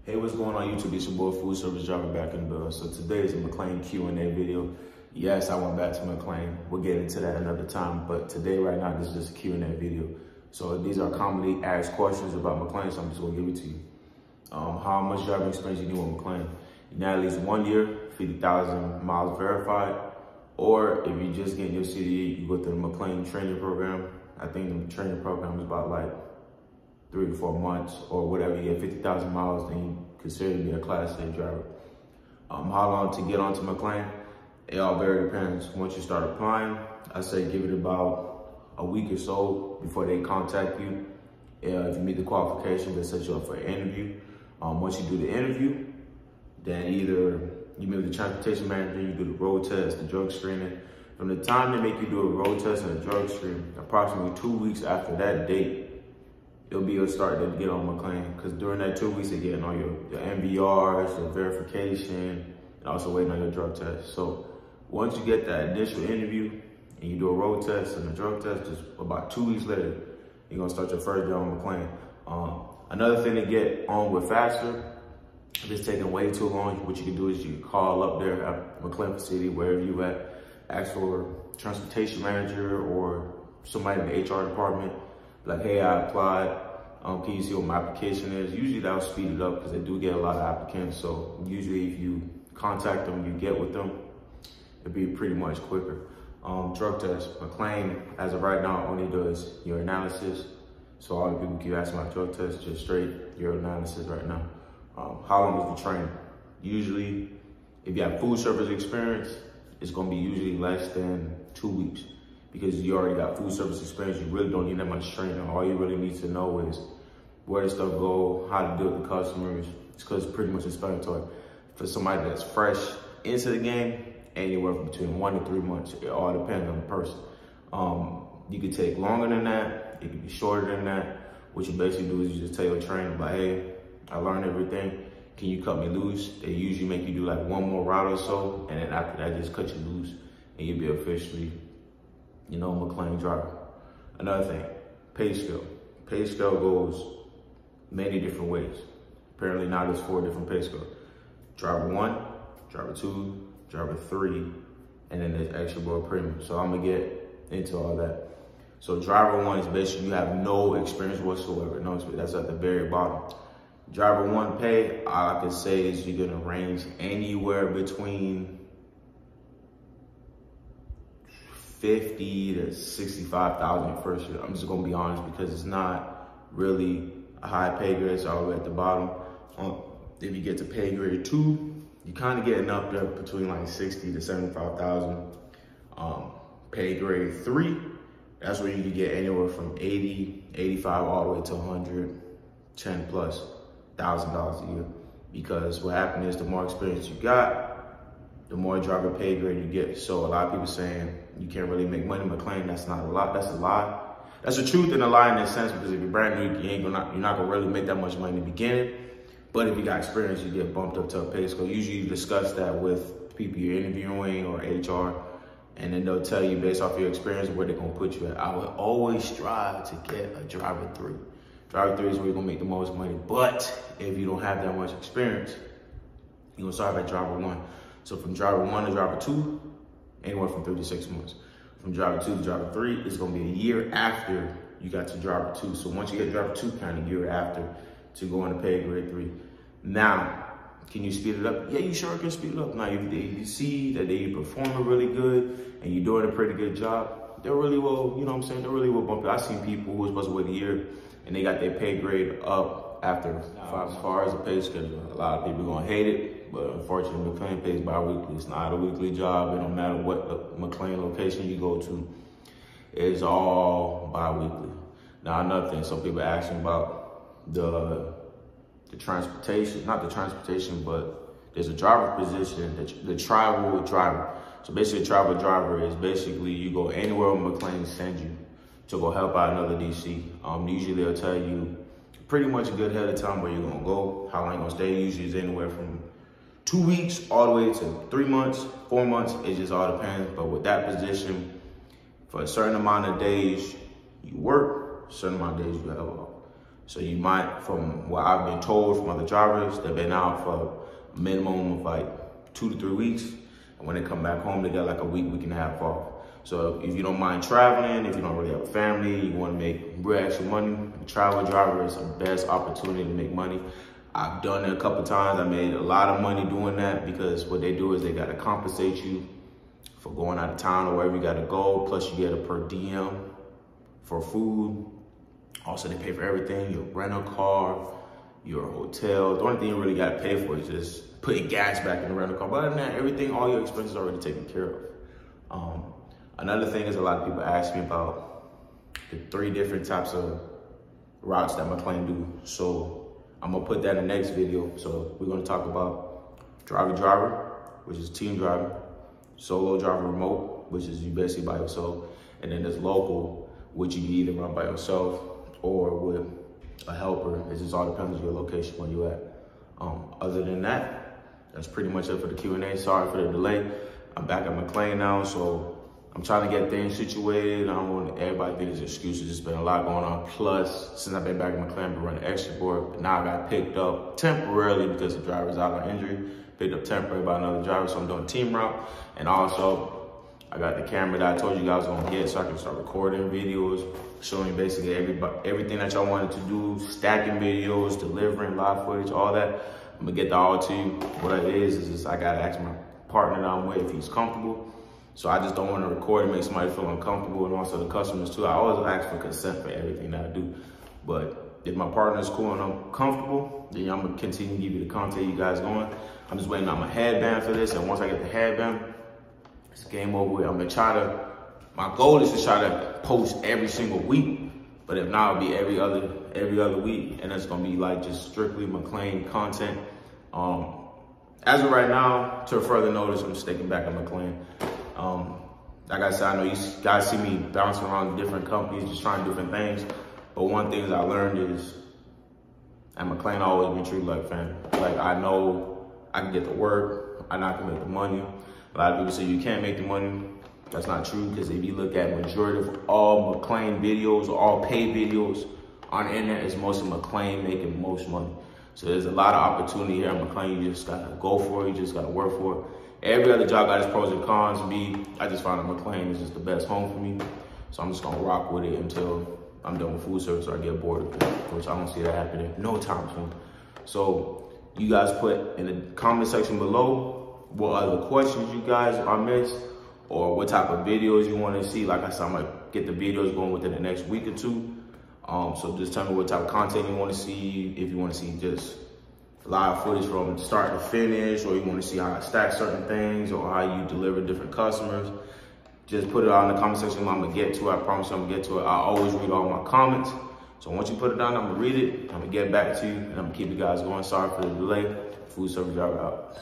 Hey, what's going on YouTube? It's your boy FoodService driver back in the building. So today is a McLane Q&A video. Yes, I went back to McLane. We'll get into that another time, but today, right now, this is just a Q&A video. So these are commonly asked questions about McLane, so I'm just gonna give it to you. How much driving experience you need with McLane? You need at least 1 year, 50,000 miles verified, or if you just get your CDE, you go through the McLane training program. I think the training program is about like 3 to 4 months or whatever. You get 50,000 miles, then you consider to be a Class A driver. How long to get onto McLane? It all very depends. Once you start applying, I say give it about a week or so before they contact you. If you meet the qualifications, they set you up for an interview. Once you do the interview, then either you meet with the transportation manager, you do the road test, the drug screening. From the time they make you do a road test and a drug screen, approximately 2 weeks after that date, it'll be a start to get on McLane, because during that 2 weeks, they're getting all your MVRs, your verification, and also waiting on your drug test. So once you get that initial interview and you do a road test and a drug test, just about 2 weeks later, you're gonna start your first day on McLane. Another thing to get on with faster, if it's taking way too long, what you can do is you can call up there at McLane facility, wherever you at, ask for a transportation manager or somebody in the HR department. Like, hey, I applied, can you see what my application is? Usually that'll speed it up because they do get a lot of applicants. So usually if you contact them, you get with them, it'll be pretty much quicker. Drug test, McLane, as of right now, only does your analysis. So all the people keep asking about drug test, just straight your analysis right now. How long is the training? Usually, if you have food service experience, it's gonna be usually less than 2 weeks. Because you already got food service experience, you really don't need that much training. All you really need to know is where the stuff go, how to deal with the customers. It's because it's pretty much explanatory. For somebody that's fresh into the game, anywhere from between 1 to 3 months. It all depends on the person. You could take longer than that. It could be shorter than that. What you basically do is you just tell your trainer, like, hey, I learned everything. Can you cut me loose? They usually make you do like 1 more route or so, and then after that, just cut you loose, and you'll be officially, you know, McLane driver. Another thing, pay scale. Pay scale goes many different ways. Apparently now there's 4 different pay scales. Driver 1, driver 2, driver 3, and then there's extra board premium. So I'm gonna get into all that. So driver 1 is basically you have no experience whatsoever. No experience, that's at the very bottom. Driver 1 pay, all I can say is you're gonna range anywhere between 50 to 65,000 first year. I'm just gonna be honest, because it's not really a high pay grade. It's all the way at the bottom. If you get to pay grade 2, you're kind of getting up there between like 60 to 75,000. Pay grade 3, that's where you can get anywhere from 80, 85, all the way to 110 plus $1,000 a year. Because what happened is the more experience you got, the more driver pay grade you get. So a lot of people saying you can't really make money McLane, that's not a lot, that's a lie. That's the truth and a lie in that sense, because if you're brand new, you're not gonna really make that much money in the beginning. But if you got experience, you get bumped up to a pay scale. Usually you discuss that with people you're interviewing or HR, and then they'll tell you based off your experience where they're gonna put you at. I would always strive to get a driver 3. Driver 3 is where you're gonna make the most money. But if you don't have that much experience, you're gonna start at driver 1. So from driver 1 to driver 2, anywhere from 3 to 6 months. From driver 2 to driver 3, it's gonna be a year after you got to driver 2. So once you get driver 2, kind of year after to go into pay grade 3. Now, can you speed it up? Yeah, you sure can speed it up. Now, if you see that they performing really good and you're doing a pretty good job, they really will, you know what I'm saying? They really will bump you. I've seen people who were supposed to wait a year and they got their pay grade up after. As far as the pay schedule, a lot of people are gonna hate it, but unfortunately, McLane pays bi-weekly. It's not a weekly job. It don't matter what McLane location you go to, it's all bi-weekly. Now, another thing, some people asking about the transportation, not the transportation, but there's a driver position, the travel driver. So basically, a travel driver is basically you go anywhere McLane sends you to go help out another DC. Usually they'll tell you pretty much a good head of time where you're gonna go, how long you're gonna stay. Usually it's anywhere from 2 weeks all the way to 3 months, 4 months. It just all depends. But with that position, for a certain amount of days you work, a certain amount of days you have off. So you might, from what I've been told from other drivers, they've been out for a minimum of like 2 to 3 weeks. And when they come back home, they got like a week and a half off. So if you don't mind traveling, if you don't really have a family, you want to make real extra money, a travel driver is the best opportunity to make money. I've done it a couple times. I made a lot of money doing that because what they do is they got to compensate you for going out of town or wherever you got to go. Plus you get a per diem for food. Also, they pay for everything, your rental car, your hotel. The only thing you really got to pay for is just putting gas back in the rental car. But other than that, everything, all your expenses are already taken care of. Another thing is a lot of people ask me about the 3 different types of routes that McLane do. So I'm gonna put that in the next video. So we're gonna talk about driver, which is team driving, solo driver remote, which is you basically by yourself, and then there's local, which you can either run by yourself or with a helper. It just all depends on your location where you at. Other than that, that's pretty much it for the Q&A. Sorry for the delay. I'm back at McLane now, so I'm trying to get things situated. I don't want everybody to get his excuses. There's been a lot going on. Plus, since I've been back at McLane, I've been running extra board. But now I got picked up temporarily because the driver's out on injury. Picked up temporarily by another driver, so I'm doing team route. And also, I got the camera that I told you guys I was gonna get so I can start recording videos, showing basically everything that y'all wanted to do, stacking videos, delivering live footage, all that. I'm gonna get that all to you. What it is just I gotta ask my partner that I'm with if he's comfortable. So I just don't want to record and make somebody feel uncomfortable, and also the customers too. I always ask for consent for everything that I do. But if my partner's cool and I'm comfortable, then I'm gonna continue to give you the content you guys going. I'm just waiting on my headband for this, and once I get the headband, it's game over with. I'm gonna try to, my goal is to try to post every single week, but if not, it'll be every other week, and it's gonna be like just strictly McLane content. As of right now, to further notice, I'm sticking back at McLane. Like I said, I know you guys see me bouncing around different companies, just trying different things. But one thing that I learned is at McLane, I always been treated like family. Like, I know I can get to work, I know I can make the money. A lot of people say you can't make the money. That's not true, because if you look at majority of all McLane videos, or all paid videos on the internet, it's mostly McLane making most money. So there's a lot of opportunity here at McLane. You just gotta go for it, you just gotta work for it. Every other job got its pros and cons. I just found that McLane is just the best home for me. So I'm just gonna rock with it until I'm done with FoodService or I get bored of it, which I don't see that happening no time soon. So you guys put in the comment section below what other questions you guys are missed, or what type of videos you wanna see. Like I said, I'm gonna get the videos going within the next week or 2. So just tell me what type of content you wanna see. If you wanna see just live footage from start to finish, or you want to see how I stack certain things, or how you deliver different customers, just put it out in the comment section. I'm gonna get to it. I promise you I'm gonna get to it. I always read all my comments. So once you put it down, I'm gonna read it, I'm gonna get back to you, and I'm gonna keep you guys going. Sorry for the delay. FoodService driver out.